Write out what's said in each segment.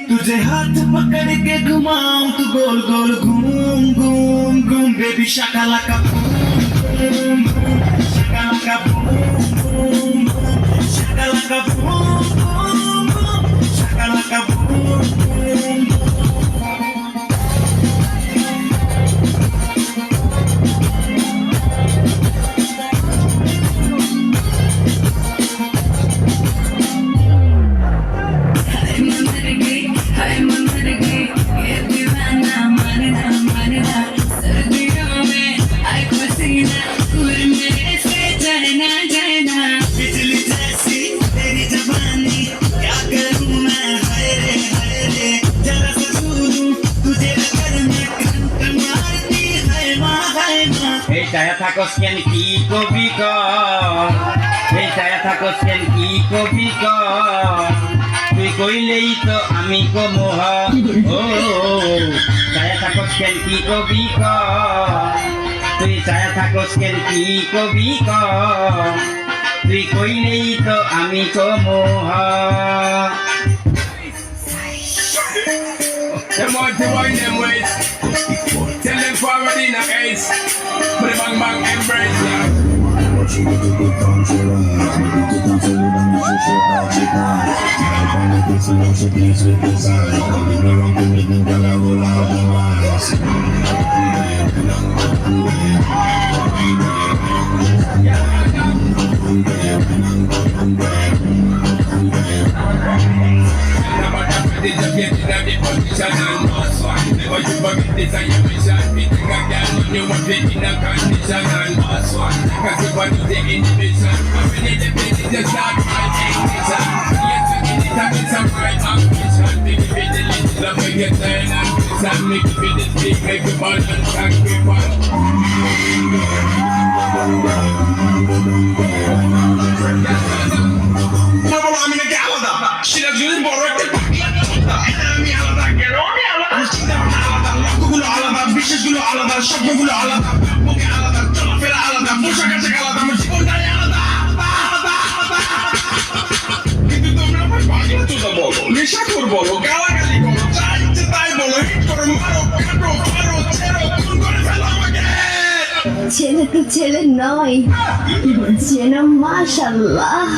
तुझे हाथ पकड़ के घुमाऊं तू गोल गोल घूम घूम घूम बेबी शाकालाका बूम बूम शाकालाका बूम बूम शाकालाका बूम बूम शाकालाका boom boom Saya takut sekian kiko biko. Saya takut sekian kiko biko. Tui koile itu ami ko moha. Oh, saya takut sekian kiko biko. Tui saya takut sekian kiko biko. Tui koile itu ami ko moha. Them want to wind them ways. Tell them forward in a ace. Put a bang bang embrace love. What you do to control us? Maybe to control it and you should have it now. Now I'm gonna get some more please with this eye. Coming around to me, then gonna roll out the wires. Never you forget this and you wish I'd be thinking again when you want it in a condition and boss one. Cause if I do the inhibition, when you debate it, just start my ignition. Yes, we get it and it's a right ambition. Make it be the little love we get turn and twist and make it be the big, make the ball and sacrifice. Never I'm in a galada. She does use more record. আমি আলাদা গেরো আমি আলাদা আলাদা লক্ষ্যগুলো আলাদা বিশেষগুলো আলাদা শব্দগুলো আলাদা মুখে আলাদা চলাফেরা আলাদা পোশাক আশাক আলাদা আমার জীবনটাই আলাদা কিন্তু তোমরা আমার পাগলা চোদা বলো নেশাখোর বলো গালাগালি করো যা ইচ্ছে তাই বলো হিট করো মারো কাটো মারো ছেড়ো খুন করে ফেলো আমাকে ছেলে তো ছেলে নয় যেন মাশাআল্লাহ।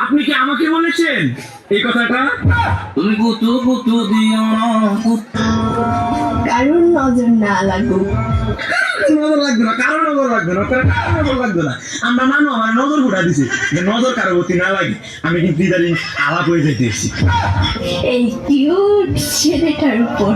আপনি কি আমাকে বলেছেন এই কথাটা? তুমি কুতু কুতু দিও না কারণ নজর না লাগুক। নজর লাগবে না, কারো নজর লাগবে না, কারো নজর লাগবে না। আমরা নানু আমার নজর ঘুরা দিছি যে নজর কারো প্রতি না লাগে। আমি কিন্তু ইদানিং আলাপ হয়ে যাইতেছি এই কিউট ছেলেটার উপর।